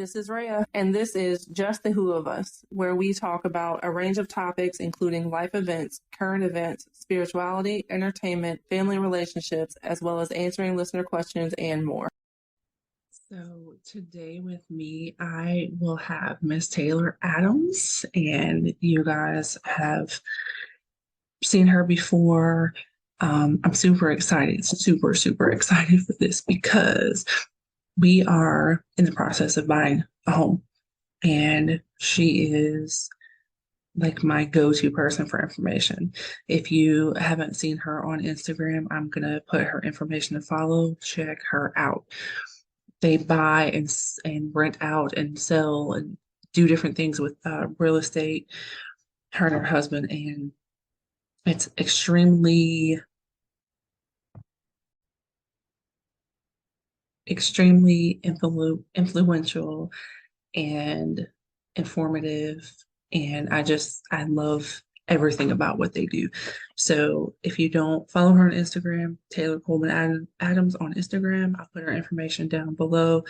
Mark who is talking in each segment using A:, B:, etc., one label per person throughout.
A: This is Reah, and this is Just the Who of Us, where we talk about a range of topics including life events, current events, spirituality, entertainment, family relationships, as well as answering listener questions and more. So today with me, I will have Miss Taylor Adams, and you guys have seen her before. I'm super excited, super excited for this because we are in the process of buying a home, and she is like my go-to person for information. If you haven't seen her on Instagram, I'm gonna put her information to follow. Check her out. They buy and rent out and sell and do different things with real estate. Her and her husband, and it's extremely influential and informative, and I love everything about what they do. So if you don't follow her on Instagram, Taylor Coleman Adams on Instagram, I'll put her information down below.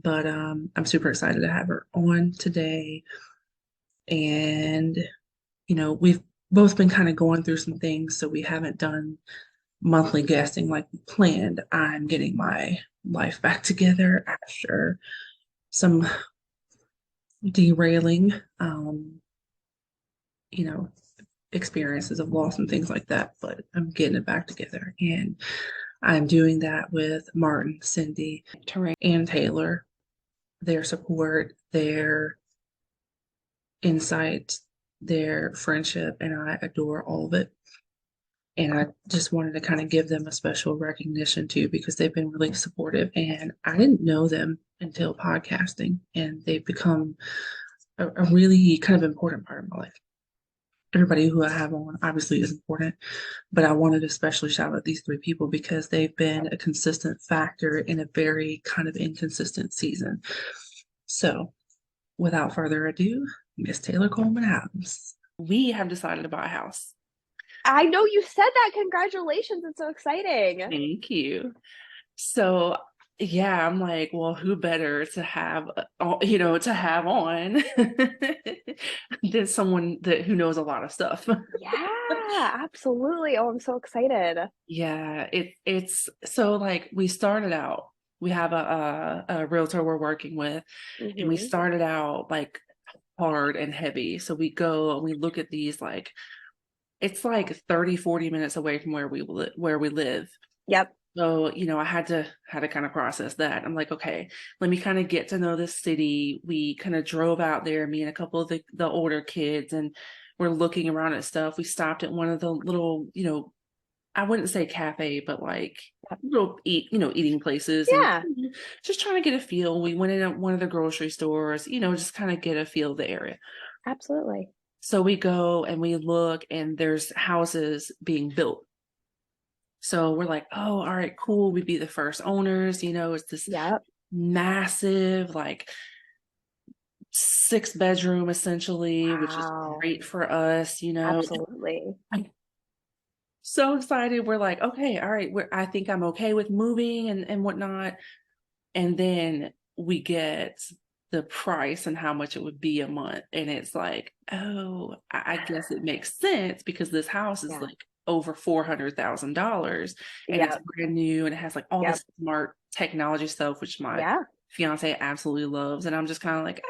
A: But I'm super excited to have her on today. And we've both been kind of going through some things, so we haven't done monthly guesting like we planned. I'm getting my life back together after some derailing, you know, experiences of loss and things like that, but I'm getting it back together. And I'm doing that with Martin, Cindy, Terrain, and Taylor. Their support, their insight, their friendship, and I adore all of it. And I just wanted to kind of give them a special recognition too, because they've been really supportive. And I didn't know them until podcasting, and they've become a really kind of important part of my life. Everybody who I have on obviously is important, but I wanted to especially shout out these three people because they've been a consistent factor in a very kind of inconsistent season. So without further ado, Miss Taylor Coleman Adams. We have decided to buy a house.
B: I know you said that. Congratulations. It's so exciting.
A: Thank you. So yeah, I'm like, well, who better to have, to have on than someone who knows a lot of stuff.
B: Yeah, absolutely. Oh, I'm so excited.
A: Yeah, it's so like we started out, we have a realtor we're working with, and we started out like hard and heavy. So we go and we look at these, like it's like 30-40 minutes away from where we live.
B: Yep.
A: So, I had to kind of process that. I'm like, okay, let me kind of get to know this city. We kind of drove out there, me and a couple of the older kids, and we're looking around at stuff. We stopped at one of the little, I wouldn't say cafe, but like little eating places.
B: Yeah.
A: And just trying to get a feel. We went in at one of the grocery stores, just kind of get a feel of the area.
B: Absolutely.
A: So we go and we look, and there's houses being built. So we're like, oh, all right, cool. We'd be the first owners. It's this massive, like 6-bedroom essentially, which is great for us,
B: Absolutely.
A: I'm so excited. We're like, okay, all right, I think I'm okay with moving and whatnot. And then we get the price and how much it would be a month. And it's like, oh, I guess it makes sense because this house is like over $400,000, and it's brand new, and it has like all this smart technology stuff, which my fiance absolutely loves. And I'm just kind of like,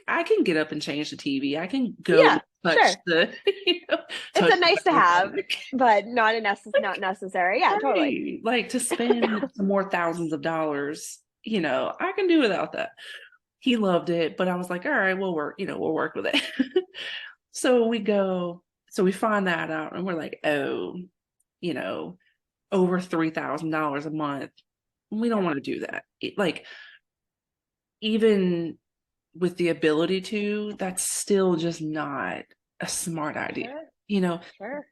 A: I can get up and change the TV. I can go touch the.
B: It's a nice to have, but not necessary. Yeah, totally.
A: Like to spend some more thousands of dollars. I can do without that. He loved it, but I was like, all right, we'll work with it. So we find that out, and we're like, oh, over $3,000 a month. We don't want to do that. Even with the ability to, that's still just not a smart idea.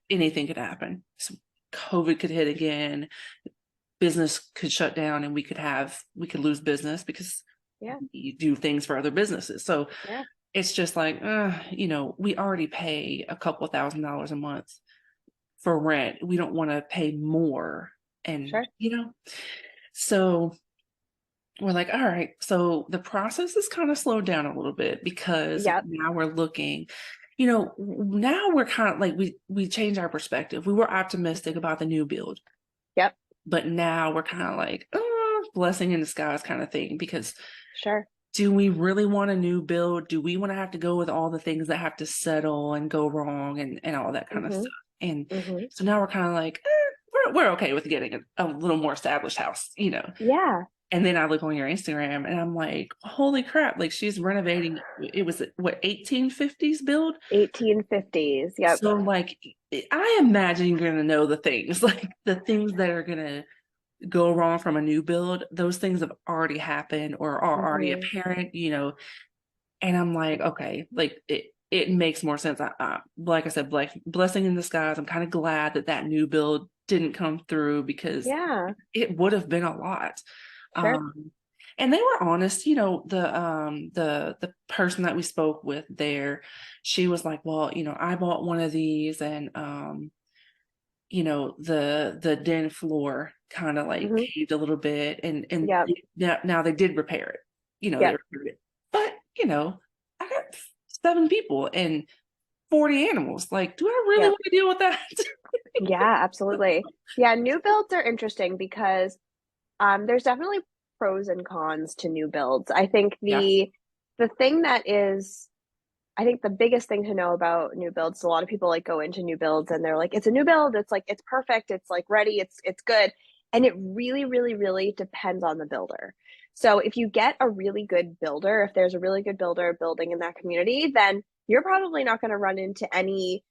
A: Anything could happen. So COVID could hit again. Business could shut down, and we could lose business because you do things for other businesses. So it's just like, we already pay a couple $1,000s a month for rent. We don't want to pay more. And, so we're like, all right, so the process is kind of slowed down a little bit because
B: Yep.
A: now we're looking, now we're kind of like we change our perspective. We were optimistic about the new build,
B: Yep.
A: but now we're kind of like, oh, blessing in disguise kind of thing, because
B: Sure.
A: do we really want a new build? Do we want to have to go with all the things that have to settle and go wrong and all that kind of
B: Mm-hmm.
A: stuff? And
B: Mm-hmm.
A: so now we're kind of like, we're okay with getting a little more established house.
B: Yeah.
A: And then I look on your Instagram and I'm like, holy crap, like she's renovating. It was what, 1850s build?
B: 1850s. Yep.
A: So like I imagine you're gonna know the things, like the things that are gonna go wrong from a new build. Those things have already happened or are already
B: Mm-hmm.
A: apparent. And I'm like, okay, like it makes more sense. Like I said, blessing in disguise. I'm kind of glad that new build didn't come through because
B: Yeah.
A: it would have been a lot.
B: Sure.
A: And they were honest. The person that we spoke with there, she was like, well, I bought one of these, and the den floor kind of like
B: Mm-hmm.
A: caved a little bit, and
B: Yep.
A: now they did repair it. They
B: Yep.
A: repaired it, but I got 7 people and 40 animals. Like, do I really
B: Yep.
A: want to deal with that?
B: Yeah, absolutely. Yeah, new builds are interesting because there's definitely pros and cons to new builds. I think
A: Yeah.
B: the thing that is I think the biggest thing to know about new builds, a lot of people like go into new builds and they're like, it's a new build, it's like it's perfect, it's like ready, it's good. And it really, really, really depends on the builder. So if you get a really good builder, if there's a really good builder building in that community, then you're probably not going to run into any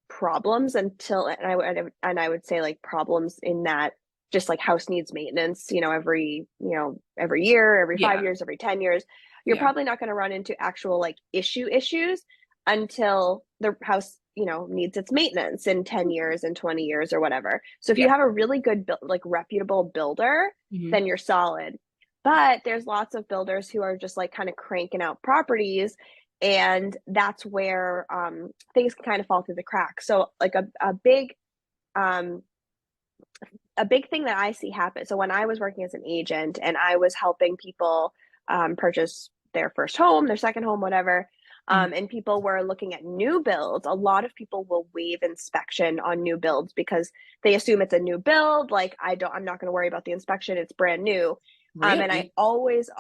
B: problems until and I would say like problems in that just like house needs maintenance, every year, every
A: Yeah.
B: 5 years, every 10 years. You're
A: Yeah.
B: probably not going to run into actual like issues until the house, needs its maintenance in 10 years and 20 years or whatever. So if you
A: Yeah.
B: have a really good like reputable builder,
A: Hmm.
B: then you're solid. But there's lots of builders who are just like kind of cranking out properties, and that's where things can kind of fall through the cracks. So like um, a big thing that I see happen. So when I was working as an agent and I was helping people purchase their first home, their second home, whatever,
A: Hmm.
B: and people were looking at new builds, a lot of people will waive inspection on new builds because they assume it's a new build. Like I'm not going to worry about the inspection. It's brand new. And I
A: Really?
B: always,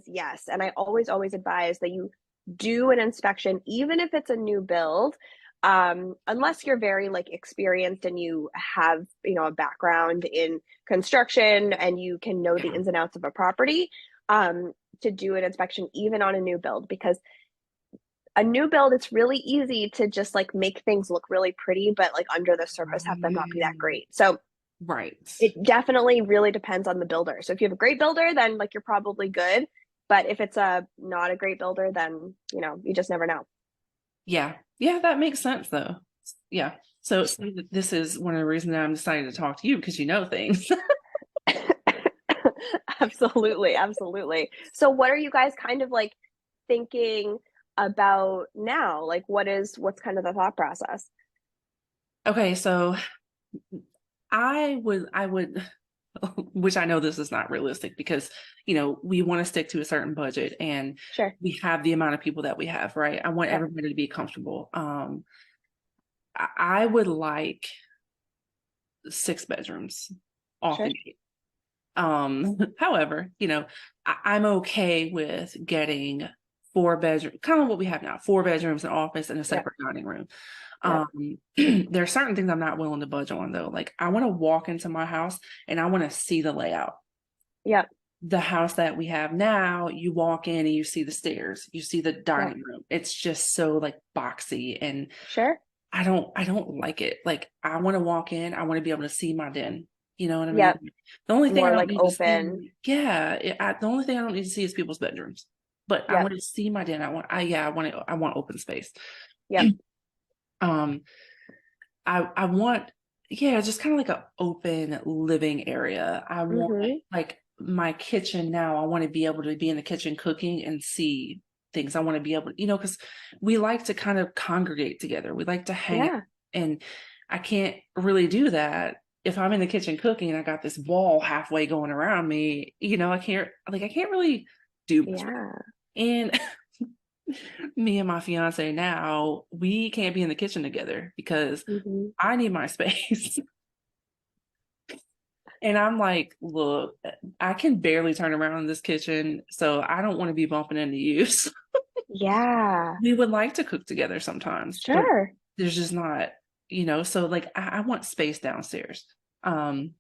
B: yes. And I always advise that you do an inspection, even if it's a new build, unless you're very like experienced and you have a background in construction and you can know the
A: Yeah.
B: ins and outs of a property, to do an inspection even on a new build, because a new build, it's really easy to just like make things look really pretty, but like under the surface have them not be that
A: Right.
B: great. So
A: Right.
B: it definitely really depends on the builder. So if you have a great builder, then like you're probably good, but if it's a not a great builder, then you just never know.
A: Yeah. Yeah, that makes sense though. Yeah. So this is one of the reasons that I'm deciding to talk to you, because you know things.
B: Absolutely, absolutely. So what are you guys kind of like thinking about now? Like what's kind of the thought process?
A: Okay, so I would which I know this is not realistic, because we want to stick to a certain budget, and
B: Sure.
A: we have the amount of people that we have, right? I want
B: Yep.
A: everybody to be comfortable. I would like 6 bedrooms off the
B: Sure.
A: gate. However, I'm okay with getting 4 bedroom, kind of what we have now, 4 bedrooms, an office, and a
B: Yep.
A: separate dining room.
B: Yep.
A: There are certain things I'm not willing to budge on though. Like I want to walk into my house and I want to see the layout.
B: Yep.
A: The house that we have now, you walk in and you see the stairs, you see the
B: Yep.
A: dining room. It's just so like boxy, and
B: Sure.
A: I don't like it. Like I want to walk in, I want to be able to see my den. You know what I mean?
B: Yep.
A: The only thing I
B: More
A: don't
B: like
A: need to
B: open.
A: see, yeah, the only thing I don't need to see is people's bedrooms. But I
B: Yep.
A: want to see my den. I want open space.
B: Yep.
A: Um, I want, yeah, just kind of like an open living area. I want,
B: Mm-hmm.
A: like, my kitchen now, I want to be able to be in the kitchen cooking and see things. I want to be able to, because we like to kind of congregate together. We like to hang out,
B: Yeah.
A: and I can't really do that if I'm in the kitchen cooking and I got this wall halfway going around me, I can't really do much better.
B: Yeah.
A: And me and my fiance now, we can't be in the kitchen together because
B: Hmm.
A: I need my space. And I'm like, look, I can barely turn around in this kitchen, so I don't want to be bumping into you. So
B: Yeah.
A: we would like to cook together sometimes, but
B: Sure.
A: there's just not, so like I want space downstairs. Um,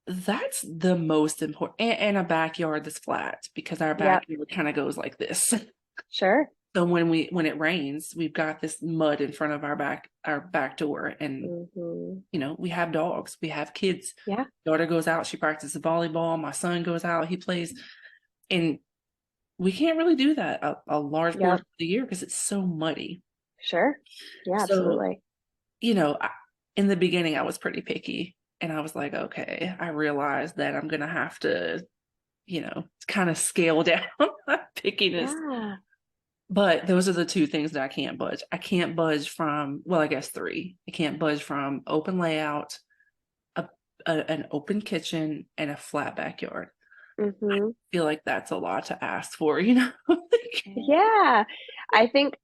A: that's the most important, and a backyard that's flat because our
B: Yep.
A: backyard kind of goes like this.
B: Sure.
A: So when it rains, we've got this mud in front of our back door, and
B: Hmm.
A: we have dogs, we have kids.
B: Yeah.
A: Daughter goes out, she practices volleyball. My son goes out, he plays, and we can't really do that a large
B: Yep.
A: portion of the year because it's so muddy.
B: Sure. Yeah,
A: So,
B: absolutely.
A: in the beginning, I was pretty picky, and I was like, okay, I realized that I'm gonna have to, kind of scale down my pickiness.
B: Yeah.
A: But those are the two things that I can't budge. I can't budge from, well, I guess three. I can't budge from open layout, a, an open kitchen, and a flat backyard. I
B: Hmm.
A: feel like that's a lot to ask for.
B: Yeah. I think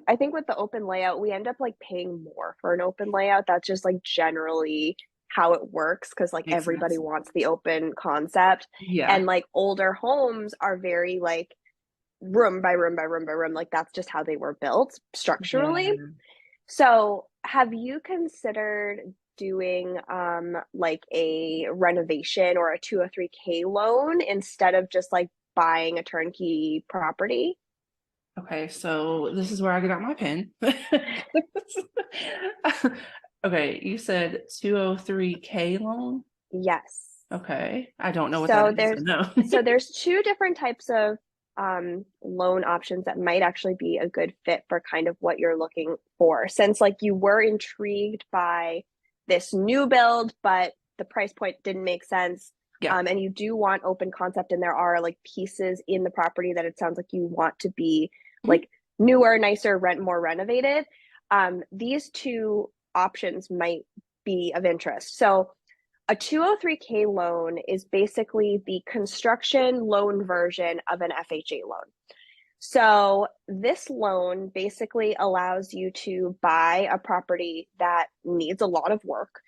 B: I think with the open layout, we end up like paying more for an open layout. That's just like generally how it works because like
A: Makes
B: everybody
A: sense.
B: wants the open concept.
A: Yeah.
B: And like older homes are very like room by room by room by room. Like that's just how they were built structurally.
A: Yeah.
B: So have you considered doing like a renovation or a 203K loan instead of just like buying a turnkey property?
A: Okay, so this is where I get out my pen. Okay, you said 203K loan?
B: Yes.
A: Okay. I don't know what that
B: So
A: is, so
B: there's
A: no.
B: so there's two different types of loan options that might actually be a good fit for kind of what you're looking for. Since like you were intrigued by this new build, but the price point didn't make sense,
A: Yeah.
B: and you do want open concept, and there are like pieces in the property that it sounds like you want to be
A: Mhm.
B: like newer, nicer, rent more renovated. These two options might be of interest. So a 203K loan is basically the construction loan version of an FHA loan. So, this loan basically allows you to buy a property that needs a lot of work.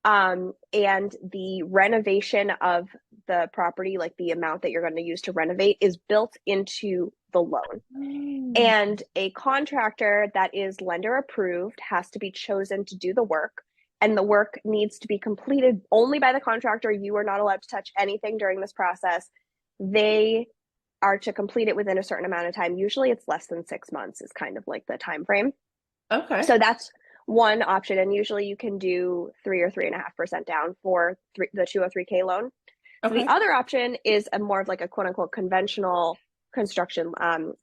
B: And the renovation of the property, like the amount that you're going to use to renovate, is built into the loan.
A: Mm.
B: And a contractor that is lender approved has to be chosen to do the work. And the work needs to be completed only by the contractor. You are not allowed to touch anything during this process. They are to complete it within a certain amount of time. Usually it's less than 6 months, is kind of like the time frame.
A: Okay.
B: So that's one option. And usually you can do 3 or 3.5% down for the 203K loan. So the
A: Okay.
B: other option is a more of like a quote unquote conventional construction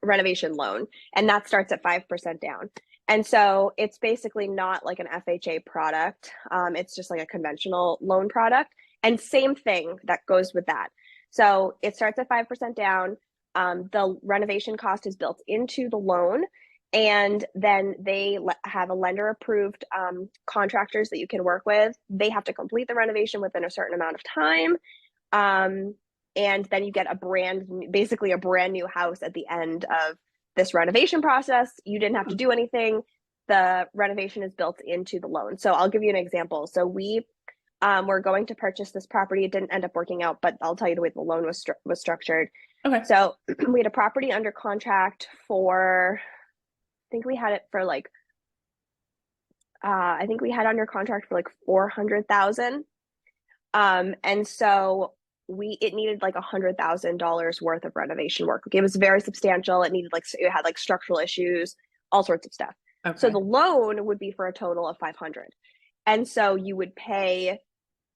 B: renovation loan, and that starts at 5% down. And so it's basically not like an FHA product. It's just like a conventional loan product. And same thing that goes with that. So it starts at 5% down. The renovation cost is built into the loan. And then they have a lender approved contractors that you can work with. They have to complete the renovation within a certain amount of time, um, and then you get basically a brand new house at the end of this renovation process. You didn't have to do anything. The renovation is built into the loan. So I'll give you an example. So we were going to purchase this property. It didn't end up working out, but I'll tell you the way the loan was structured.
A: Okay.
B: So we had a property under contract for, I think we had it for like, I think we had under contract for like 400,000. And so it needed like $100,000 worth of renovation work. It was very substantial. It had like structural issues, all sorts of stuff. So
A: Okay.
B: the loan would be for a total of 500. And so you would pay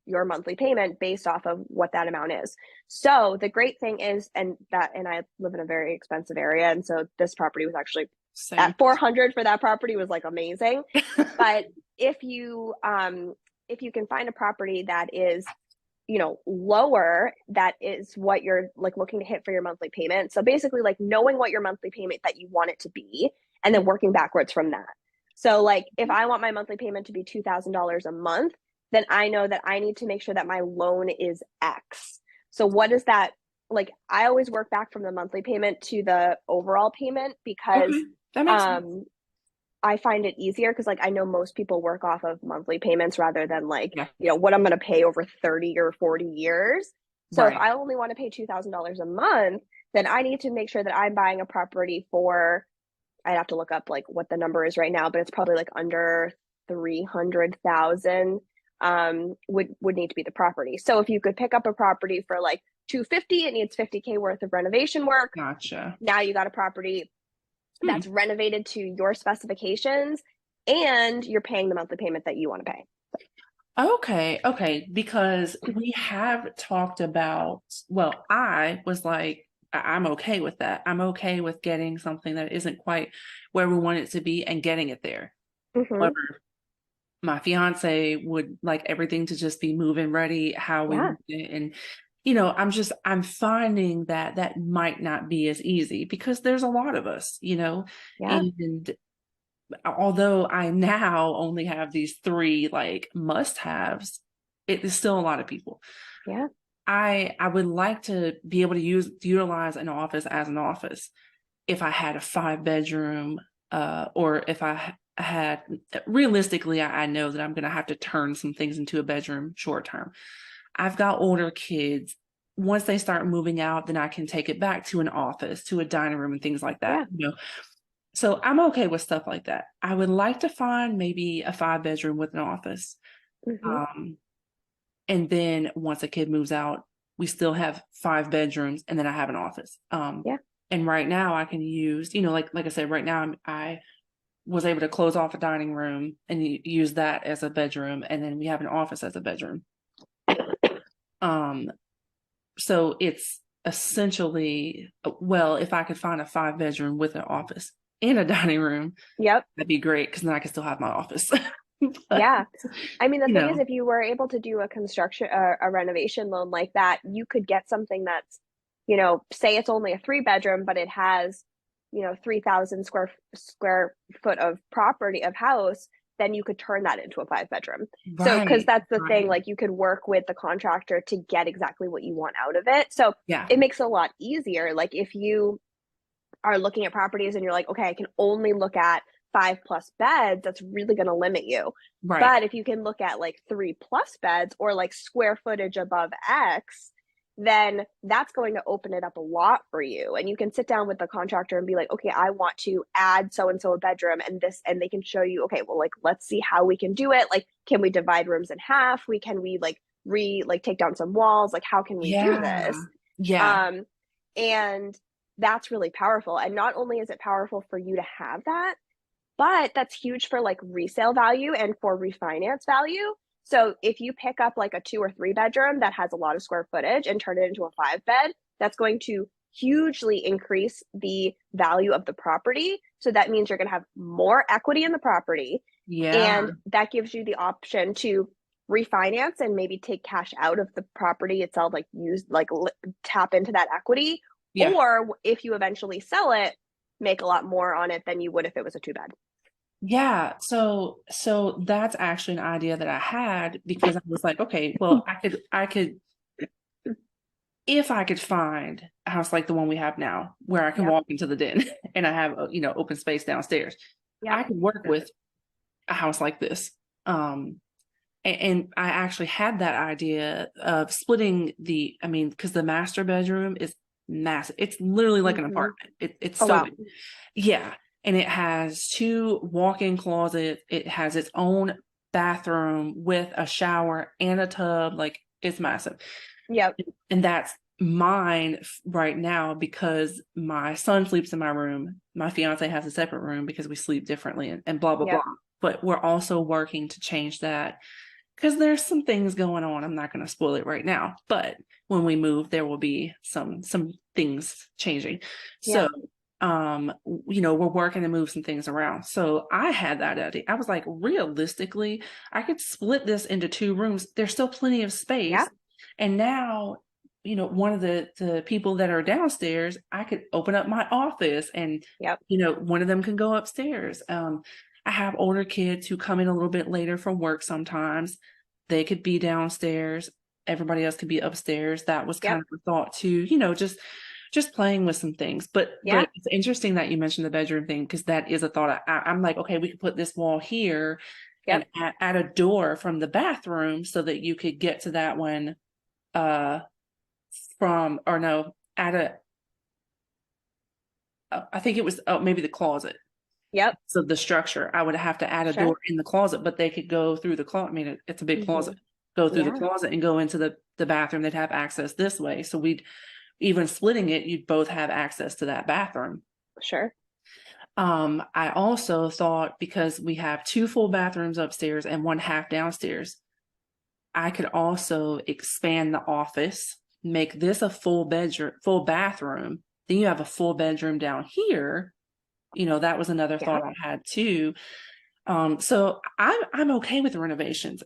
B: your monthly payment based off of what that amount is. So the great thing is, and I live in a very expensive area. And so this property was actually
A: Same.
B: at 400 for that property was like amazing. But if you can find a property that is lower, that is what you're like looking to hit for your monthly payment. So basically like knowing what your monthly payment that you want it to be and then working backwards from that. So like if I want my monthly payment to be $2,000 a month, then I know that I need to make sure that my loan is X. So what is that? Like, I always work back from the monthly payment to the overall payment because
A: Okay, that makes sense.
B: um I find it easier because like I know most people work off of monthly payments rather than like,
A: Yeah,
B: what I'm going to pay over 30 or 40 years. So if
A: right.
B: I only want to pay $2,000 a month, then I need to make sure that I'm buying a property for, I'd have to look up like what the number is right now, but it's probably like under 300,000 would need to be the property. So if you could pick up a property for like 250, it needs 50K worth of renovation work.
A: Gotcha.
B: Now you got a property
A: Hmm.
B: that's renovated to your specifications and you're paying the monthly payment that you want to pay.
A: Okay, okay, because we have talked about, well, I was like, I'm okay with that. I'm okay with getting something that isn't quite where we want it to be and getting it there.
B: Mm-hmm.
A: However, my fiance would like everything to just be move-in ready, how we
B: Yeah.
A: moved it. And, I'm finding that that might not be as easy because there's a lot of us,
B: Yeah.
A: and although I now only have these three like must-haves, it is still a lot of people.
B: Yeah.
A: I would like to be able to utilize an office as an office if I had a 5 bedroom, or if I had realistically, I know that I'm going to have to turn some things into a bedroom short term. I've got older kids. Once they start moving out, then I can take it back to an office, to a dining room, and things like that.
B: Yeah.
A: So I'm okay with stuff like that. I would like to find maybe a 5 bedroom with an office.
B: Mm-hmm.
A: Um, and then once a kid moves out, we still have 5 bedrooms, and then I have an office.
B: Yeah.
A: And right now I can use, like I said, right now I was able to close off a dining room and use that as a bedroom, and then we have an office as a bedroom. Um, so it's essentially, well, if I could find a 5 bedroom with an office and a dining room,
B: Yep.
A: that'd be great because then I can still have my office. But,
B: Yeah. I mean, the
A: you
B: thing is,
A: know,
B: if you were able to do a construction, a renovation loan like that, you could get something that's, say it's only a 3 bedroom, but it has, 3,000 square foot of property of house, then you could turn that into a 5 bedroom. So, because
A: right,
B: that's the thing,
A: right.
B: like you could work with the contractor to get exactly what you want out of it. So
A: Yeah,
B: it makes it a lot easier. Like if you are looking at properties and you're like, okay, I can only look at 5+ beds, that's really going to limit you.
A: right.
B: But if you can look at like 3+ beds or like square footage above X, then that's going to open it up a lot for you. And you can sit down with the contractor and be like, okay, I want to add so and so a bedroom and this, and they can show you, okay, well, like, let's see how we can do it. Like, can we divide rooms in half? Can we like take down some walls? Like, how can we do
A: Yeah,
B: this?
A: yeah,
B: Um, and that's really powerful. And not only is it powerful for you to have that, but that's huge for like resale value and for refinance value. So if you pick up like a 2 or 3 bedroom that has a lot of square footage and turn it into a 5 bed, that's going to hugely increase the value of the property. So that means you're going to have more equity in the property.
A: yeah,
B: And that gives you the option to refinance and maybe take cash out of the property itself, like use like tap into that equity.
A: yeah.
B: Or if you eventually sell it, make a lot more on it than you would if it was a 2 bed.
A: Yeah, so that's actually an idea that I had because I was like, okay, well, I could if I could find a house like the one we have now, where I can
B: Yep.
A: walk into the den and I have open space downstairs,
B: Yep.
A: I could work with a house like this. And I actually had that idea of splitting I mean, because the master bedroom is massive. It's literally like an
B: Mm-hmm.
A: apartment. It's
B: Oh
A: so
B: wow.
A: big. Yeah. And it has two walk-in closets. It has its own bathroom with a shower and a tub. Like it's massive.
B: Yep.
A: And that's mine right now because my son sleeps in my room. My fiance has a separate room because we sleep differently and blah, blah, blah.
B: Yep.
A: But we're also working to change that because there's some things going on. I'm not going to spoil it right now, but when we move, there will be some things changing.
B: Yeah.
A: So, we're working to move some things around. So I had that idea. I was like, realistically, I could split this into 2 rooms. There's still plenty of space.
B: Yeah.
A: And now, one of the people that are downstairs, I could open up my office and,
B: Yep.
A: one of them can go upstairs. I have older kids who come in a little bit later from work sometimes. they could be downstairs, everybody else could be upstairs. That was kind
B: Yep.
A: of a thought too, just playing with some things. But
B: Yeah.
A: it's interesting that you mentioned the bedroom thing, because that is a thought. I'm like, okay, we could put this wall here and
B: Yep.
A: add a door from the bathroom so that you could get to that one uh from, or no, add a I think it was, oh, maybe the closet.
B: Yep.
A: So the structure, I would have to add a door
B: Sure.
A: in the closet, but they could go through the closet. I mean, it's a big
B: Hmm.
A: closet. Go through the
B: Yeah.
A: closet and go into the bathroom. They'd have access this way. So we'd, even splitting it, you'd both have access to that bathroom.
B: Sure.
A: I also thought, because we have two full bathrooms upstairs and one half downstairs, I could also expand the office, make this a full bedroom, full bathroom. Then you have a full bedroom down here. That was another
B: Yeah.
A: thought I had too. So I'm okay with renovations,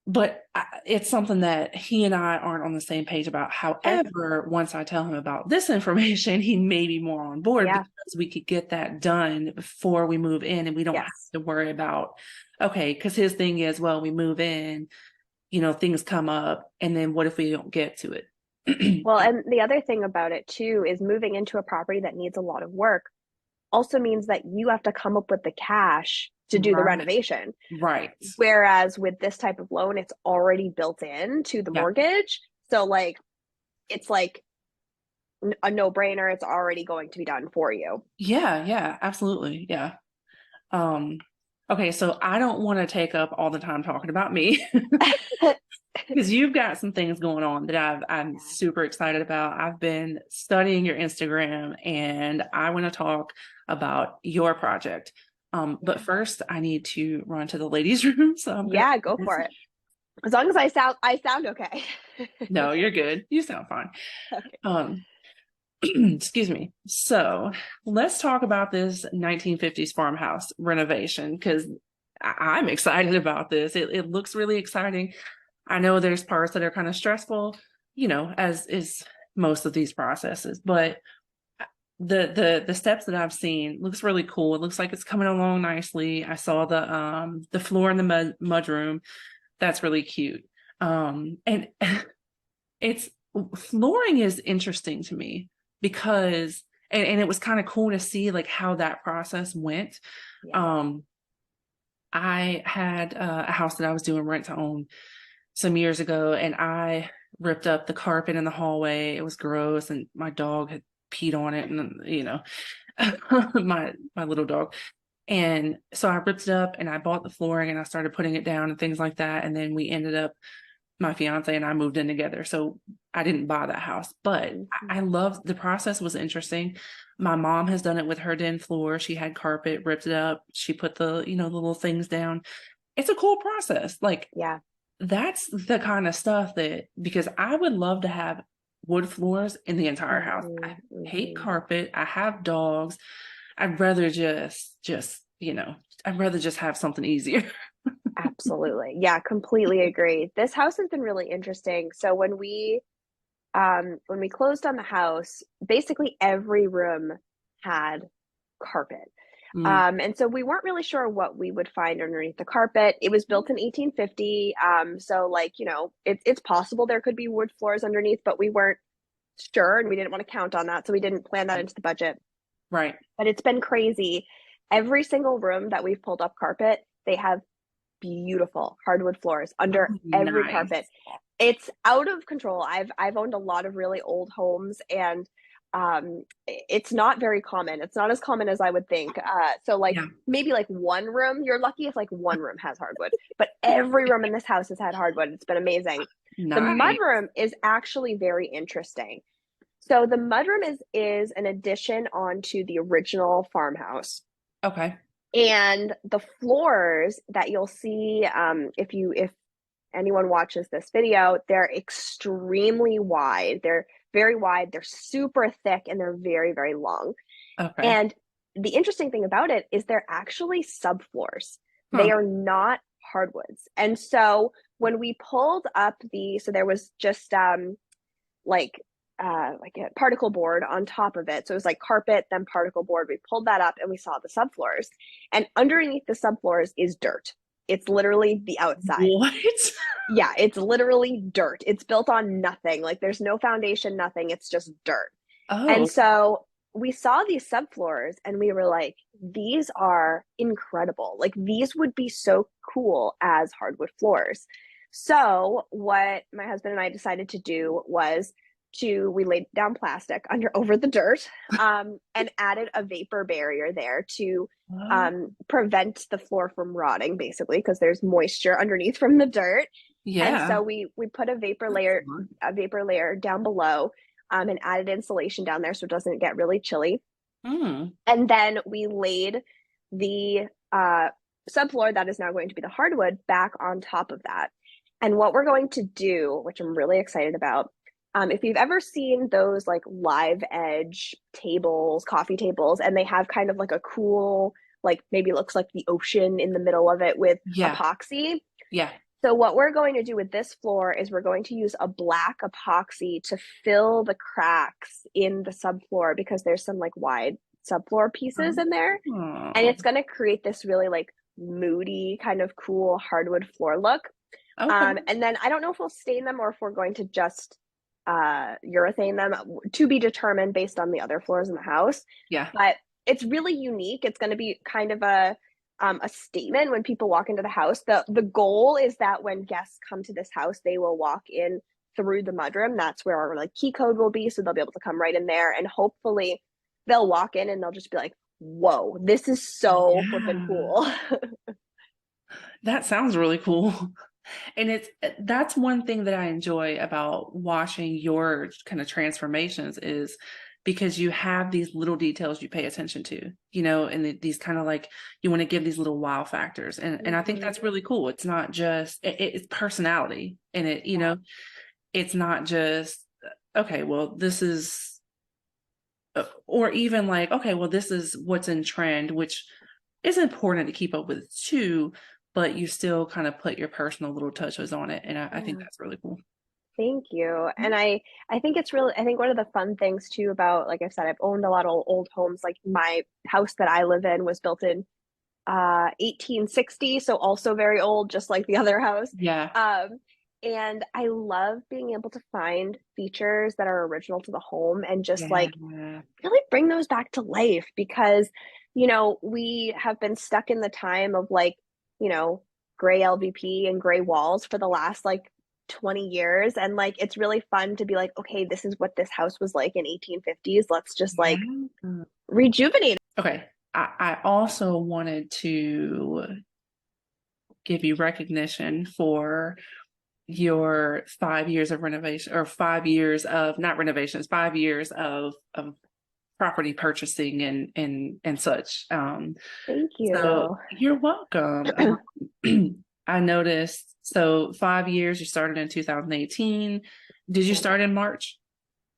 A: but it's something that he and I aren't on the same page about.
B: Sure.
A: However, once I tell him about this information, he may be more on board,
B: Yeah.
A: because we could get that done before we move in, and we don't have
B: Yes.
A: to worry about, okay, because his thing is, well, we move in, things come up, and then what if we don't get to it?
B: Well, and the other thing about it too is moving into a property that needs a lot of work also means that you have to come up with the cash to do the
A: Right,
B: renovation.
A: right.
B: Whereas with this type of loan, it's already built in to the
A: Yeah,
B: mortgage. So like it's like a no-brainer. It's already going to be done for you.
A: yeah, absolutely, yeah. Um, okay, so I don't want to take up all the time talking about me, because you've got some things going on that I'm super excited about. I've been studying your Instagram, and I want to talk about your project. But first I need to run to the ladies' room. So I'm gonna
B: Yeah, go for it. As long as I sound okay.
A: No, you're good. You sound fine.
B: Okay.
A: Um, excuse me. So let's talk about this 1950s farmhouse renovation, because I'm excited about this. It looks really exciting. I know there's parts that are kind of stressful, as is most of these processes, but the steps that I've seen looks really cool. It looks like it's coming along nicely. I saw the floor in the mudroom. That's really cute. And it's flooring is interesting to me, because and it was kind of cool to see like how that process went.
B: Yeah.
A: Um I had a house that I was doing rent to own some years ago, and I ripped up the carpet in the hallway. It was gross, and my dog had peed on it, and my little dog. And so I ripped it up, and I bought the flooring, and I started putting it down and things like that. And then we ended up, my fiance and I moved in together. So I didn't buy that house, but
B: Mm-hmm.
A: I loved the process. Was interesting. My mom has done it with her den floor. She had carpet, ripped it up. She put the little things down. It's a cool process. Like,
B: Yeah.
A: that's the kind of stuff that, because I would love to have wood floors in the entire house.
B: Mm-hmm.
A: I hate
B: Mm-hmm.
A: carpet. I have dogs. I'd rather I'd rather just have something easier.
B: Absolutely. Yeah, completely agree. This house has been really interesting. So when we closed on the house, basically every room had carpet.
A: Mm,
B: And so we weren't really sure what we would find underneath the carpet. It was built in 1850. So like, it's possible there could be wood floors underneath, but we weren't sure and we didn't want to count on that. So we didn't plan that into the budget.
A: right.
B: But it's been crazy. Every single room that we've pulled up carpet, they have beautiful hardwood floors under every carpet.
A: Nice.
B: It's out of control. I've owned a lot of really old homes, and it's not very common. It's not as common as I would think. So like
A: Yeah.
B: maybe like one room, you're lucky if like one room has hardwood, but every room in this house has had hardwood. It's been amazing. The
A: Nice.
B: mudroom is actually very interesting. So the mudroom is an addition onto the original farmhouse.
A: Okay.
B: And the floors that you'll see, if anyone watches this video, they're extremely wide. They're very wide, they're super thick, and they're very, very long.
A: Okay.
B: And the interesting thing about it is they're actually subfloors. They
A: Huh.
B: are not hardwoods. And so when we pulled up so there was just like like a particle board on top of it. So it was like carpet, then particle board. We pulled that up and we saw the subfloors. And underneath the subfloors is dirt. It's literally the outside.
A: What?
B: Yeah, it's literally dirt. It's built on nothing. Like there's no foundation, nothing. It's just dirt. And
A: Oh,
B: so we saw these subfloors and we were like, these are incredible. Like these would be so cool as hardwood floors. So what my husband and I decided to do was we laid down plastic under over the dirt, and added a vapor barrier there to
A: oh,
B: prevent the floor from rotting, basically, because there's moisture underneath from the dirt. And
A: yeah.
B: so we put
A: That's smart.
B: a vapor layer down below, and added insulation down there so it doesn't get really chilly.
A: Mm.
B: And then we laid the subfloor that is now going to be the hardwood back on top of that. And what we're going to do, which I'm really excited about, if you've ever seen those like live edge tables, coffee tables, and they have kind of like a cool, like maybe looks like the ocean in the middle of it with
A: Yeah,
B: epoxy.
A: yeah.
B: So what we're going to do with this floor is we're going to use a black epoxy to fill the cracks in the subfloor because there's some like wide subfloor pieces in there. And
A: Oh,
B: it's going to create this really like moody kind of cool hardwood floor look.
A: okay.
B: And then I don't know if we'll stain them or if we're going to just urethane them, to be determined based on the other floors in the house.
A: Yeah.
B: But it's really unique. It's going to be kind of a statement when people walk into the house. The goal is that when guests come to this house, they will walk in through the mudroom. That's where our like key code will be, so they'll be able to come right in there, and hopefully they'll walk in and they'll just be like, "Whoa, this is so flippin'
A: Yeah.
B: cool."
A: That sounds really cool. And that's one thing that I enjoy about watching your kind of transformations is because you have these little details you pay attention to, and these kind of like you want to give these little wow factors. And I think
B: Mm-hmm.
A: that's really cool. It's not just it's personality and
B: Yeah.
A: it's not just okay, well, this is or even like, okay, well, this is what's in trend, which is important to keep up with too, but you still kind of put your personal little touches on it. And I think
B: Yeah.
A: that's really cool.
B: Thank you. And I think it's really, I think one of the fun things too about, like I've said, I've owned a lot of old homes. Like my house that I live in was built in 1860, so also very old, just like the other house.
A: Yeah.
B: Um and I love being able to find features that are original to the home and just
A: Yeah.
B: like really bring those back to life because we have been stuck in the time of like, you know, gray LVP and gray walls for the last like 20 years, and like it's really fun to be like, okay, this is what this house was like in 1850s. Let's just like
A: Yeah.
B: rejuvenate.
A: Okay. I also wanted to give you recognition for your 5 years of renovation or 5 years of not renovations, 5 years of property purchasing and such.
B: Thank
A: So
B: you.
A: you're welcome. I noticed. So 5 years. You started in 2018. Did you
B: Yeah,
A: start in March?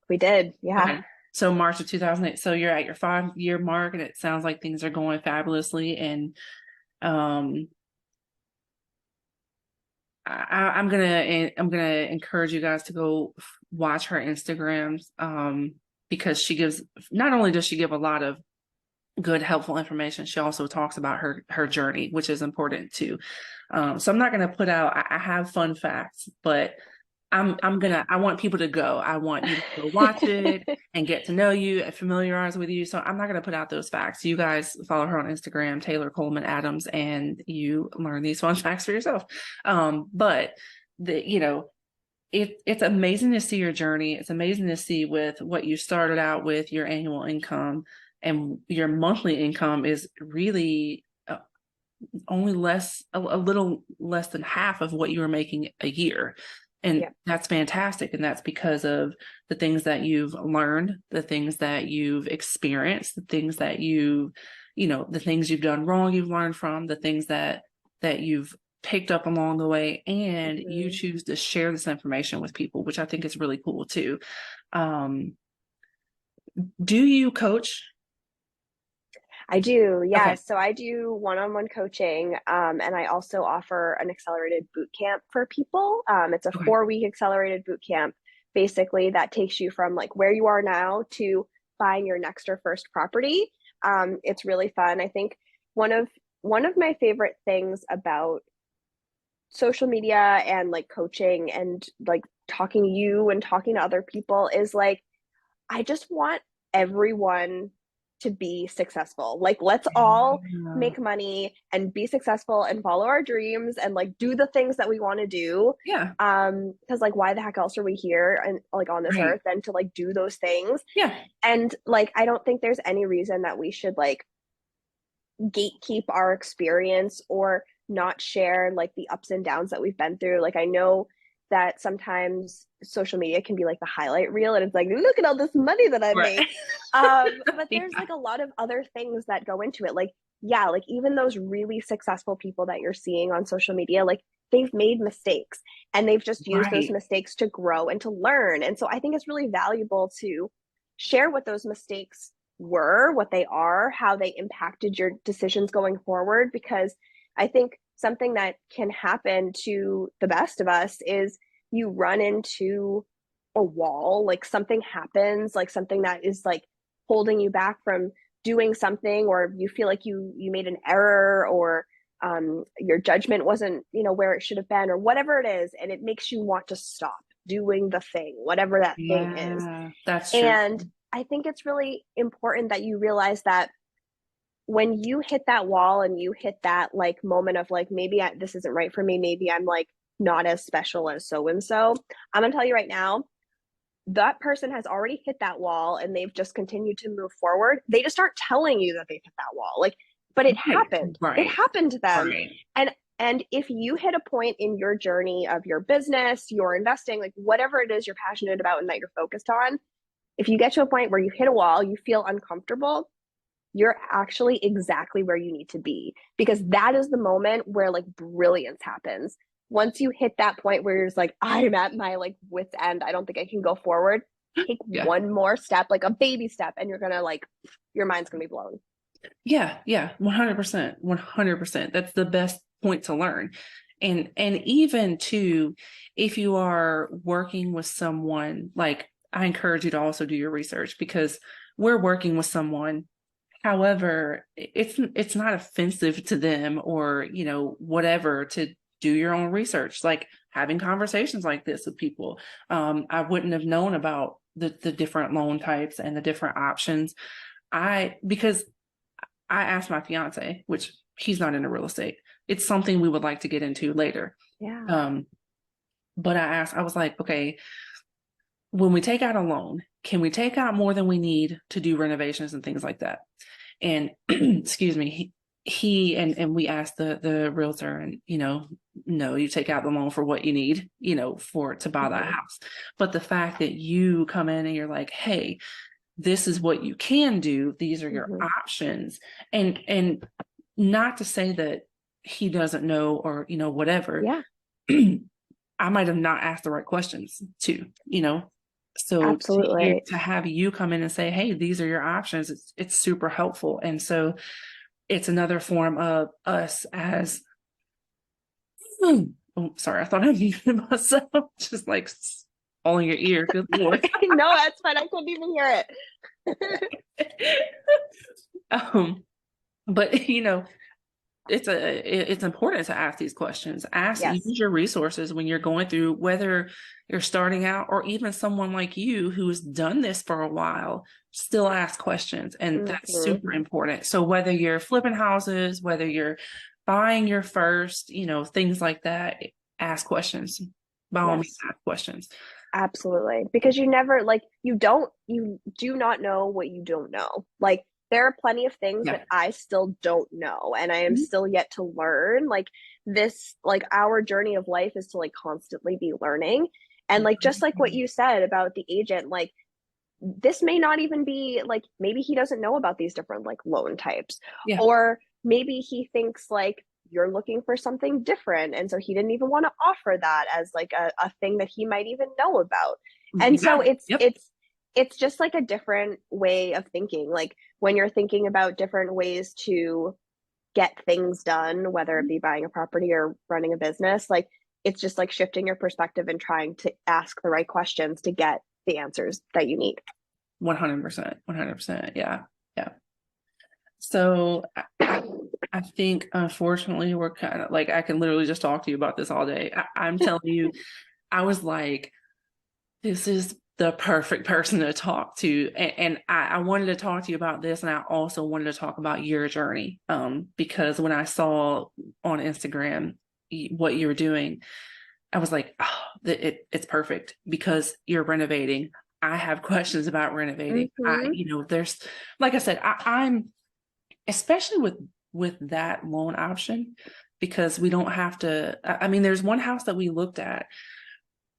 B: we did. Yeah.
A: Okay. So March of 2008. So you're at your 5 year mark, and it sounds like things are going fabulously. And um, I'm gonna encourage you guys to go watch her Instagrams because she gives not only does she give a lot of good helpful information, she also talks about her journey, which is important too. So I'm not gonna put out I have fun facts, but I want people to go. I want you to go watch it and get to know you and familiarize with you. So I'm not going to put out those facts. You guys follow her on Instagram, Taylor Coleman Adams, and you learn these fun facts for yourself. But it's amazing to see your journey. It's amazing to see with what you started out with your annual income and your monthly income is really only a little less than half of what you were making a year. And
B: Yeah.
A: that's fantastic. And that's because of the things that you've learned, the things that you've experienced, the things that the things you've done wrong, you've learned from, the things that you've picked up along the way, and you
B: Mhm.
A: choose to share this information with people, which I think is really cool too. Um, do you coach?
B: I do,
A: Okay.
B: yes. So I do one-on-one coaching, and I also offer an accelerated boot camp for people. It's a
A: Okay.
B: 4-week accelerated boot camp, basically, that takes you from like where you are now to buying your next or first property. It's really fun. I think one of one of my favorite things about social media and like coaching and like talking to you and talking to other people is like, I just want everyone to be successful. Like, let's all
A: Yeah.
B: make money and be successful and follow our dreams and like do the things that we want to do.
A: Yeah.
B: Because like, why the heck else are we here and like on this
A: Right.
B: earth than to like do those things?
A: Yeah.
B: And like, I don't think there's any reason that we should like gatekeep our experience or not share like the ups and downs that we've been through. Like I know that sometimes social media can be like the highlight reel and it's like, look at all this money that I've
A: Right.
B: made. But
A: Yeah.
B: there's like a lot of other things that go into it. Like, yeah, like even those really successful people that you're seeing on social media, like they've made mistakes and they've just used those
A: Right.
B: mistakes to grow and to learn. And so I think it's really valuable to share what those mistakes were, what they are, how they impacted your decisions going forward. Because I think something that can happen to the best of us is you run into a wall, like something happens, like something that is like holding you back from doing something, or you feel like you made an error, or your judgment wasn't, where it should have been, or whatever it is, and it makes you want to stop doing the thing, whatever that thing is.
A: Yeah, that's true.
B: And I think it's really important that you realize that when you hit that wall and you hit that like moment of like, maybe this isn't right for me, maybe I'm like not as special as so and so, I'm gonna tell you right now, that person has already hit that wall and they've just continued to move forward. They just aren't telling you that they've hit that wall. Like, but it
A: Right.
B: happened. It
A: Right.
B: happened to them.
A: Right.
B: And if you hit a point in your journey of your business, your investing, like whatever it is you're passionate about and that you're focused on, if you get to a point where you hit a wall, you feel uncomfortable, you're actually exactly where you need to be, because that is the moment where like brilliance happens. Once you hit that point where you're just like, I'm at my like wit's end, I don't think I can go forward, take
A: Yeah.
B: one more step, like a baby step, and you're gonna like, your mind's gonna be blown.
A: Yeah. Yeah. 100%. 100%. That's the best point to learn. And even too, if you are working with someone, like I encourage you to also do your research, because we're working with someone. However, it's not offensive to them, or, whatever, to do your own research, like having conversations like this with people. I wouldn't have known about the different loan types and the different options. Because I asked my fiance, which he's not into real estate. It's something we would like to get into later.
B: Yeah.
A: But I was like, okay, when we take out a loan, can we take out more than we need to do renovations and things like that? And excuse me, he and we asked the realtor, and no, you take out the loan for what you need, for to buy that house. But the fact that you come in and you're like, hey, this is what you can do, these are your options, and not to say that he doesn't know, or whatever.
B: Yeah,
A: I might have not asked the right questions too, so
B: absolutely.
A: to have you come in and say, hey, these are your options, it's super helpful. And so it's another form of us as oh, sorry, I thought I muted myself, just like all in your ear. Good Lord.
B: No, that's fine. I couldn't even hear
A: it. But it's important to ask these questions. Use
B: Yes.
A: your resources when you're going through, whether you're starting out or even someone like you who's done this for a while, still ask questions. And that's super important. So whether you're flipping houses, whether you're buying your first, things like that, ask questions. By all means, ask questions.
B: Absolutely. Because you never like, you do not know what you don't know. Like, there are plenty of things that I still don't know and I am still yet to learn. Like this, like our journey of life is to like constantly be learning. And like, just like what you said about the agent, like this may not even be like, maybe he doesn't know about these different like loan types, or maybe he thinks like you're looking for something different, and so he didn't even want to offer that as like a thing that he might even know about. And so it's just like a different way of thinking. Like when you're thinking about different ways to get things done, whether it be buying a property or running a business, like it's just like shifting your perspective and trying to ask the right questions to get the answers that you need.
A: 100%. 100%. Yeah. Yeah. So I think unfortunately we're kind of like, I can literally just talk to you about this all day. I'm telling you, I was like, this is the perfect person to talk to. And I wanted to talk to you about this. And I also wanted to talk about your journey. Because when I saw on Instagram what you were doing, I was like, oh, it's perfect because you're renovating. I have questions about renovating.
B: Hmm.
A: There's, like I said, I'm especially with that loan option because we don't have to. I mean, there's one house that we looked at.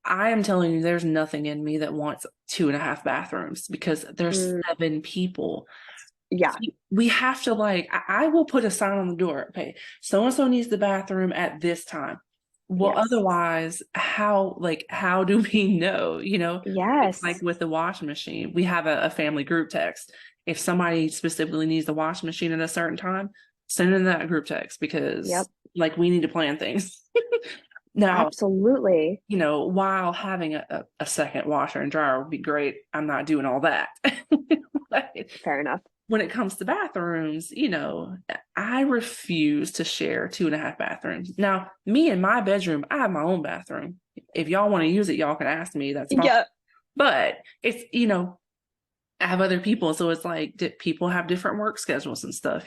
A: I am telling you, there's nothing in me that wants 2.5 bathrooms because there's
B: Mm,
A: 7 people.
B: yeah.
A: We have to like, I will put a sign on the door. Okay, so and so needs the bathroom at this time. Well,
B: Yes.
A: otherwise, how do we know? It's like
B: Yes.
A: with the washing machine. We have a family group text. If somebody specifically needs the washing machine at a certain time, send in that group text because
B: Yep.
A: like we need to plan things. Now,
B: Absolutely.
A: while having a second washer and dryer would be great, I'm not doing all that. But
B: Fair enough.
A: when it comes to bathrooms, I refuse to share 2.5 bathrooms. Now, me in my bedroom, I have my own bathroom. If y'all want to use it, y'all can ask me. That's fine.
B: Yep.
A: But it's, I have other people. So it's like people have different work schedules and stuff.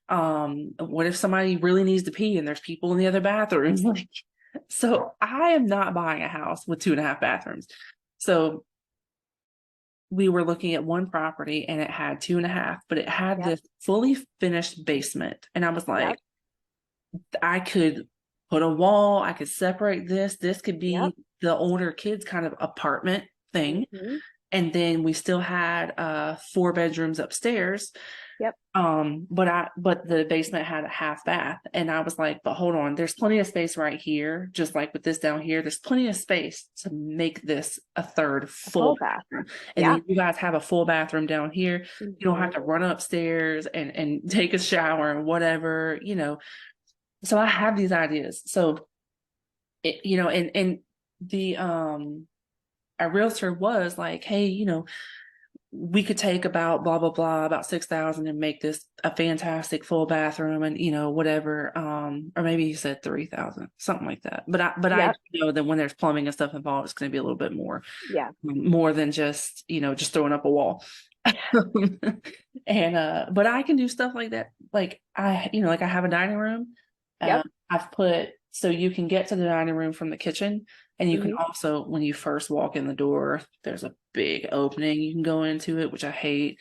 A: What if somebody really needs to pee and there's people in the other bathrooms? Like, so I am not buying a house with 2.5 bathrooms. So we were looking at one property and it had 2.5, but it had
B: Yep.
A: this fully finished basement. And I was
B: Yep.
A: like, I could put a wall, I could separate this. This could
B: Yep.
A: be the older kids kind of apartment thing.
B: Hmm.
A: And then we still had 4 bedrooms upstairs.
B: Yep.
A: But the basement had a half bath. And I was like, but hold on, there's plenty of space right here, just like with this down here. There's plenty of space to make this a third
B: A
A: full
B: full bath.
A: bathroom. And
B: Yeah.
A: then you guys have a full bathroom down here. You don't have
B: Hmm.
A: to run upstairs and take a shower and whatever. So I have these ideas. So and the our realtor was like, hey, we could take about blah blah blah about 6,000 and make this a fantastic full bathroom and whatever, or maybe he said 3,000, something like that. But I
B: Yep.
A: know that when there's plumbing and stuff involved, it's going to be a little bit
B: Yeah.
A: more than just throwing up a wall. And but I can do stuff like that. Like I have a dining room. uh,
B: Yep.
A: I've put so you can get to the dining room from the kitchen, and you can
B: Hmm.
A: also, when you first walk in the door, there's a big opening you can go into it, which I hate.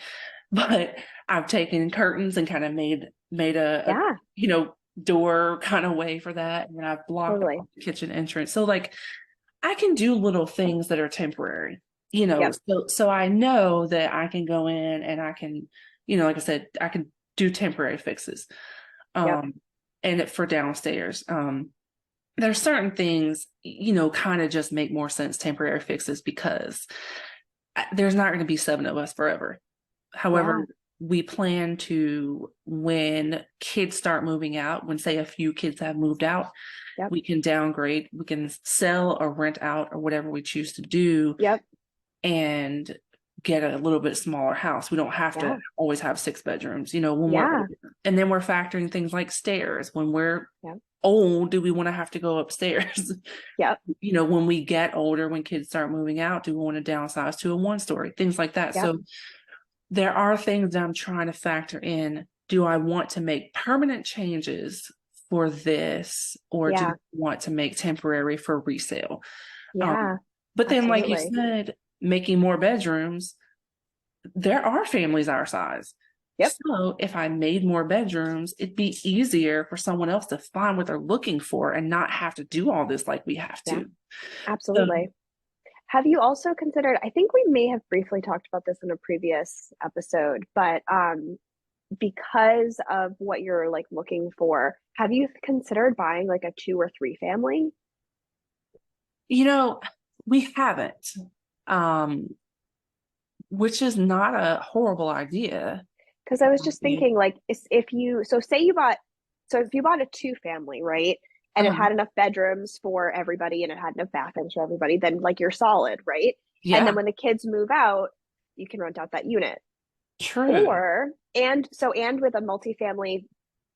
A: But I've taken curtains and kind of made a
B: Yeah.
A: door kind of way for that, and then I've blocked
B: Totally.
A: off the kitchen entrance. So like I can do little things that are temporary,
B: Yep.
A: so I know that I can go in and I can, like I said, I can do temporary fixes.
B: Yep.
A: Um, and for downstairs, there's certain things, kind of just make more sense temporary fixes because there's not going to be 7 of us forever. However,
B: Yeah.
A: we plan to, when kids start moving out, when say a few kids have moved out,
B: Yep.
A: we can downgrade, we can sell or rent out or whatever we choose to do
B: Yep.
A: and get a little bit smaller house. We don't have to
B: Yeah.
A: always have 6 bedrooms, when we're
B: Yeah.
A: older. And then we're factoring things like stairs. When we're
B: Yep.
A: old, do we want to have to go upstairs?
B: Yep.
A: When we get older, when kids start moving out, do we want to downsize to a 1 story? Things like that.
B: Yep.
A: So there are things that I'm trying to factor in. Do I want to make permanent changes for this, or do
B: Yeah.
A: I want to make temporary for resale?
B: Yeah.
A: But then, like you
B: Absolutely.
A: said, making more bedrooms, there are families our size.
B: Yep.
A: So if I made more bedrooms, it'd be easier for someone else to find what they're looking for and not have to do all this like we have
B: Yeah.
A: to. So,
B: Absolutely. Have you also considered, I think we may have briefly talked about this in a previous episode, but because of what you're like looking for, have you considered buying like a 2 or 3 family?
A: you know, we haven't, um, which is not a horrible idea.
B: Because I was just thinking, like, if you, so say you bought, so if you bought a 2 family, right? And it
A: Uh,
B: had enough bedrooms for everybody and it had enough bathrooms for everybody, then like you're solid, right? And then
A: yeah,
B: when the kids move out, you can rent out that unit.
A: true.
B: Or, and so, and with a multifamily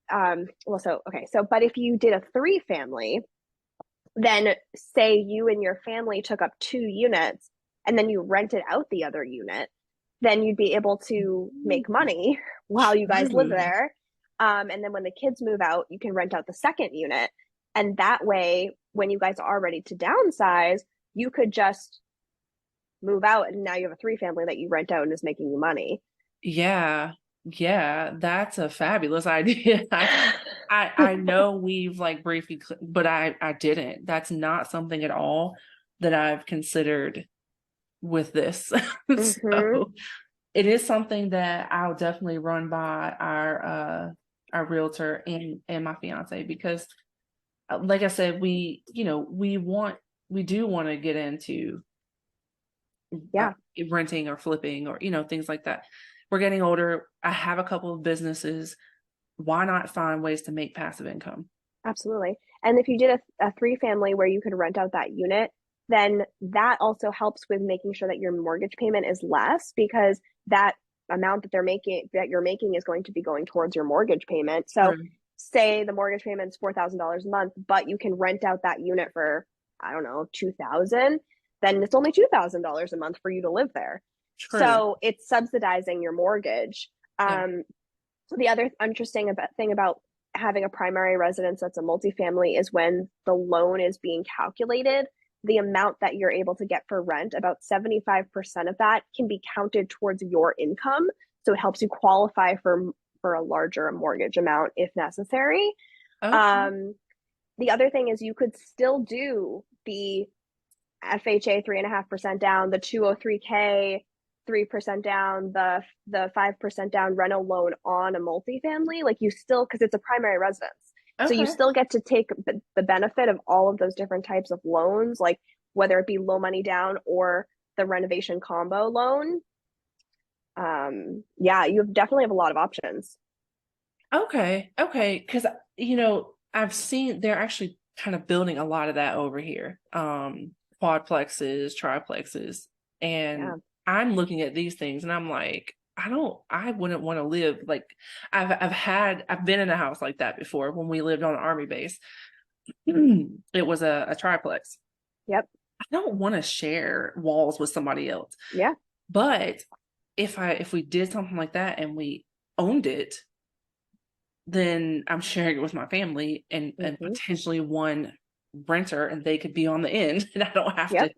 B: but if you did a three family, then say you and your family took up 2 units and then you rented out the other unit, then you'd be able to make money while you guys live
A: True.
B: there. And then when the kids move out, you can rent out the second unit. And that way, when you guys are ready to downsize, you could just move out and now you have a three family that you rent out and is making you money.
A: Yeah. Yeah, that's a fabulous idea. I know we've like briefly, but I didn't. That's not something at all that I've considered with this.
B: Mm-hmm.
A: So it is something that I'll definitely run by our realtor and my fiance, because like I said, we do want to get into uh,
B: Yeah,
A: renting or flipping or things like that. We're getting older. I have a couple of businesses. Why not find ways to make passive income?
B: absolutely. And if you did a three family where you could rent out that unit, then that also helps with making sure that your mortgage payment is less because that amount that you're making is going to be going towards your mortgage payment. So
A: True.
B: say the mortgage payment is $4,000 a month, but you can rent out that unit for, I don't know, 2,000, then it's only $2,000 a month for you to live there.
A: True.
B: So it's subsidizing your mortgage.
A: Yeah.
B: The other thing about having a primary residence that's a multifamily is when the loan is being calculated, the amount that you're able to get for rent, about 75% of that can be counted towards your income. So it helps you qualify for a larger mortgage amount if necessary.
A: Okay.
B: Um, the other thing is you could still do the FHA 3.5% down, the 203K 3% down, the 5% down rental loan on a multifamily. Like you still, because it's a primary residence, so you
A: Okay.
B: still get to take the benefit of all of those different types of loans, like whether it be low money down or the renovation combo loan. Yeah, you definitely have a lot of options.
A: Okay. Okay. Because I've seen they're actually kind of building a lot of that over here. Quadplexes, triplexes,
B: Yeah.
A: and I'm looking at these things and I'm like, I wouldn't want to live like I've been in a house like that before when we lived on an army base. It was a triplex.
B: Yep.
A: I don't want to share walls with somebody else.
B: Yeah.
A: But if we did something like that and we owned it, then I'm sharing it with my family and
B: Mm-hmm.
A: potentially one renter, and they could be on the end, and I don't have to,
B: Yep.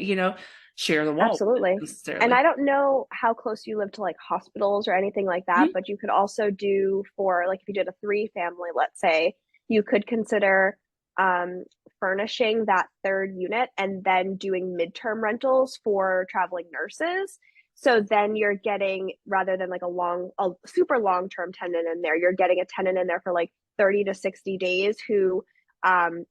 A: you know, share the wall with them
B: Absolutely. And
A: necessarily.
B: I don't know how close you live to like hospitals or anything like that,
A: Mhm.
B: but you could also do for like if you did a three family, let's say, you could consider um, furnishing that third unit and then doing midterm rentals for traveling nurses. So then you're getting, rather than like a super long term tenant in there, you're getting a tenant in there for like 30 to 60 days who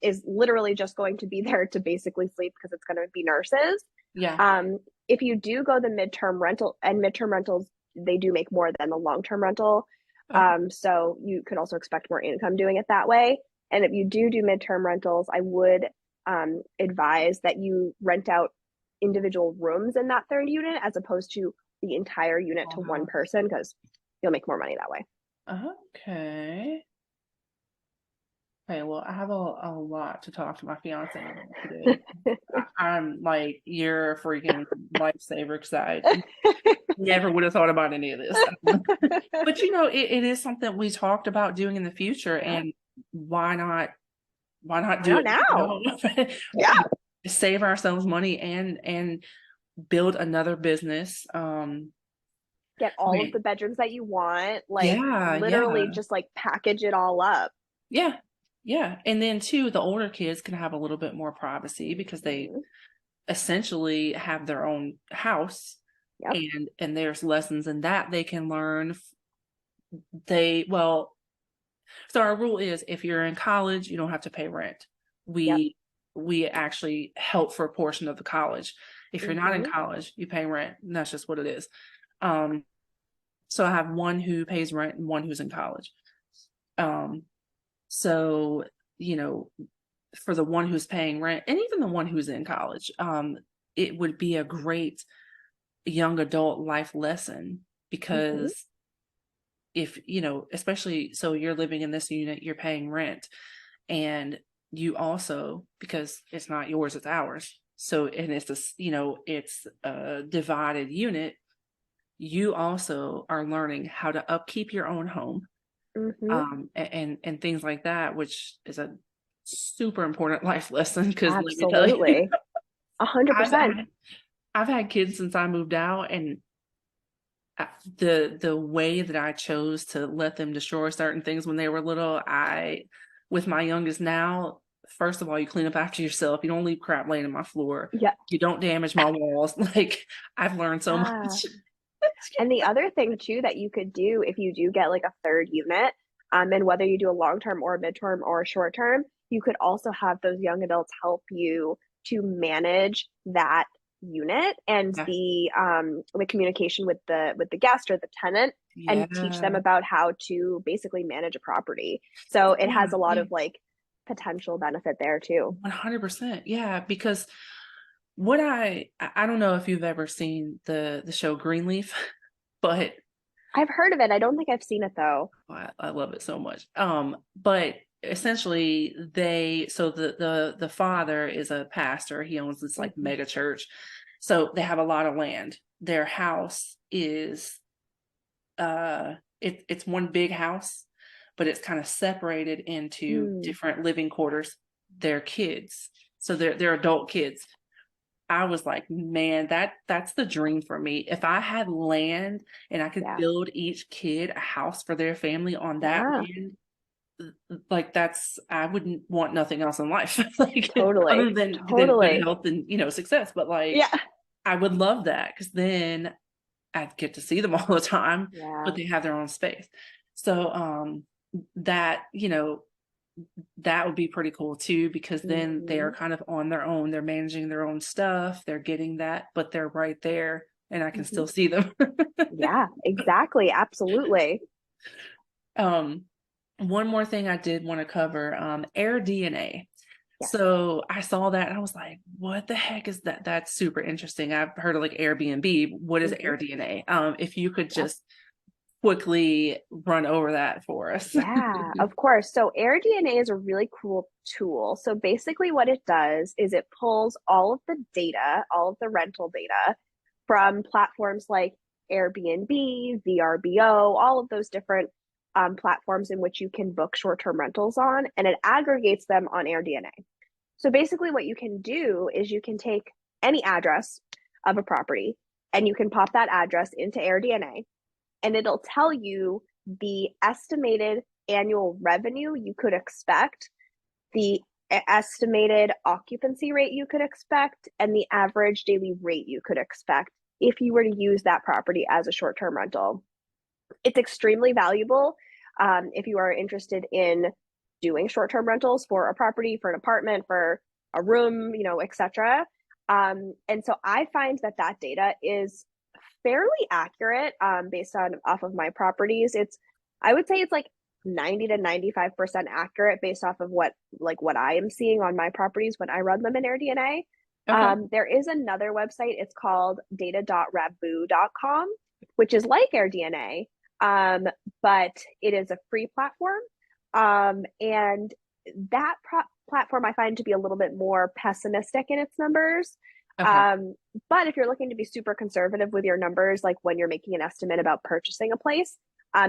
B: is literally just going to be there to basically sleep because it's going to be nurses.
A: Yeah.
B: If you do go the midterm rental, and midterm rentals, they do make more than the long term rental.
A: Okay.
B: So you could also expect more income doing it that way. And if you do midterm rentals, I would advise that you rent out individual rooms in that third unit as opposed to the entire unit to one
A: Wow.
B: person because you'll make more money that way.
A: Okay. Okay, well, I have a lot to talk to my fiance about today. I'm like, you're a freaking lifesaver because I never would have thought about any of this. But it is something we talked about doing in the future,
B: Yeah.
A: and why not why not
B: Why
A: do
B: not
A: it
B: now?
A: now?
B: Yeah.
A: Save ourselves money and build another business.
B: Get all of
A: Okay.
B: the bedrooms that you want, like
A: Yeah,
B: literally
A: yeah,
B: just like package it all up.
A: yeah, yeah. And then too, the older kids can have a little bit more privacy because they
B: Mhm.
A: essentially have their own house,
B: Yep.
A: and there's lessons in that they can learn. They well, so our rule is if you're in college, you don't have to pay rent.
B: Yep.
A: We actually help for a portion of the college. If you're not in
B: Hmm.
A: college, you pay rent, and that's just what it is. Um, so I have one who pays rent and one who's in college. Um, so you know, for the one who's paying rent and even the one who's in college, it would be a great young adult life lesson
B: Hmm.
A: because if, especially, so you're living in this unit, you're paying rent, and you also, because it's not yours, it's ours. So, and it's it's a divided unit. You also are learning how to upkeep your own home,
B: Mm-hmm.
A: and things like that, which is a super important life lesson. Because let me tell you,
B: Absolutely. A hundred
A: I've
B: percent.
A: had, I've had kids since I moved out, and the way that I chose to let them destroy certain things when they were little, with my youngest now, first of all, you clean up after yourself. You don't leave crap laying on my floor.
B: Yeah.
A: You don't damage my walls. Like, I've learned so
B: Yeah.
A: much.
B: And the other thing too that you could do if you do get like a third unit, and whether you do a long term or a midterm or a short term, you could also have those young adults help you to manage that unit and
A: Yeah.
B: the communication with the guest or the tenant, and teach them
A: Yeah.
B: about how to basically manage a property. So it
A: Yeah.
B: has a lot
A: Yeah.
B: of like potential benefit there too.
A: 100%. Yeah. Because what I don't know if you've ever seen the show Greenleaf, but
B: I've heard of it. I don't think I've seen it though.
A: I love it so much. But essentially so the father is a pastor. He owns this like
B: Hmm.
A: mega church. So they have a lot of land. Their house is it's one big house, but it's kind of separated into
B: Mm,
A: different living quarters. Their kids. So they're adult kids. I was like, man, that's the dream for me. If I had land and I could
B: yeah.
A: build each kid a house for their family on that
B: Yeah.
A: land, like I wouldn't want nothing else in life, like other
B: Totally.
A: than good
B: Totally.
A: health and success. But like,
B: Yeah.
A: I would love that, because then I'd get to see them all the time, but
B: Yeah.
A: they have their own space. So that that would be pretty cool too, because then they are
B: Hmm.
A: kind of on their own. They're managing their own stuff. They're getting that, but they're right there and I can
B: Hmm.
A: still see them.
B: Yeah, exactly. Absolutely.
A: um, one more thing I did want to cover, air DNA.
B: Yes.
A: So I saw that and I was like, what the heck is that? That's super interesting. I've heard of like Airbnb. What is
B: Hmm.
A: air DNA? If you could
B: Yep.
A: just quickly run over that for us.
B: Yeah, of course. So AirDNA is a really cool tool. So basically what it does is it pulls all of the data, all of the rental data from platforms like Airbnb, VRBO, all of those different platforms in which you can book short-term rentals on, and it aggregates them on AirDNA. So basically, what you can do is you can take any address of a property and you can pop that address into AirDNA, and it'll tell you the estimated annual revenue you could expect, the estimated occupancy rate you could expect, and the average daily rate you could expect if you were to use that property as a short term rental. It's extremely valuable if you are interested in doing short-term rentals for a property, for an apartment, for a room, etc. And so I find that that data is fairly accurate based on off of my properties. I would say it's like 90 to 95% accurate based off of what I am seeing on my properties when I run them in AirDNA.
A: Okay.
B: There is another website. It's called data.rabu.com, which is like AirDNA, um, but it is a free platform. And that platform I find to be a little bit more pessimistic in its numbers.
A: Okay.
B: Um, but if you're looking to be super conservative with your numbers, like when you're making an estimate about purchasing a place,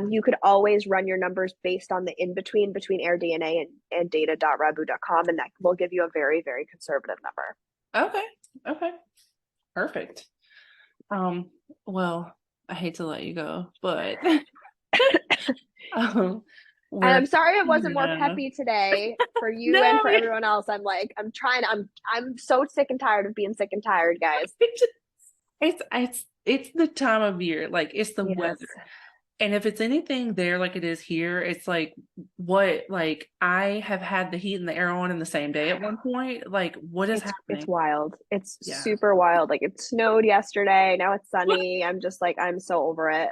B: you could always run your numbers based on the in between AirDNA and data.rabu.com, and that will give you a very, very conservative number.
A: Okay. Okay. Perfect. Um, well, I hate to let you go, but um,
B: And
A: we're
B: I'm sorry it wasn't more
A: uh,
B: peppy today for you and
A: no,
B: for everyone else. I'm so sick and tired of being sick and tired, guys.
A: it's the time of year, like it's the weather.
B: Yes.
A: And if it's anything there like it is here, it's like like I have had the heat and the air on in the same day at one point. Like, what is
B: It's
A: happening?
B: wild. It's
A: Yeah.
B: super wild. Like it snowed yesterday. Now it's sunny. I'm just like I'm so over it.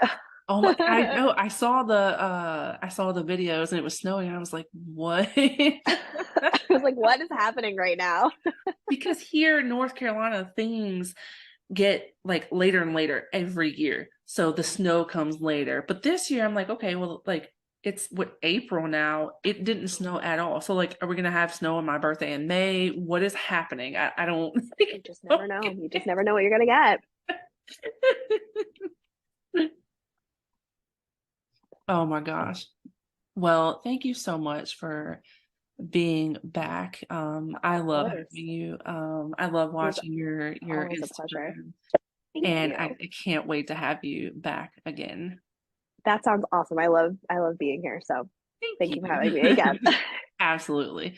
A: Oh my, I know. I saw the videos and it was snowing. And I was like, what?
B: I was like, what is happening right now?
A: Because here in North Carolina, things get like later and later every year. So the snow comes later. But this year I'm like, okay, well, like it's what, April now. It didn't snow at all. So like, are we gonna have snow on my birthday in May? What is happening? I don't
B: You just never know. You just never know what you're gonna get.
A: Oh my gosh. Well, thank you so much for being back. I love having you. I love watching your
B: Always a pleasure.
A: Instagram,
B: Thank
A: and
B: you.
A: I can't wait to have you back again.
B: That sounds awesome. I love being here. So thank you for having me
A: you.
B: again.
A: Absolutely.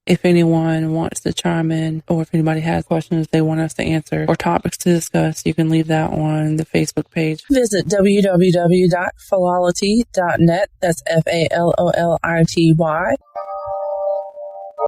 A: If anyone wants to chime in, or if anybody has questions they want us to answer or topics to discuss, you can leave that on the Facebook page. Visit www.philolity.net. That's FALOLITY.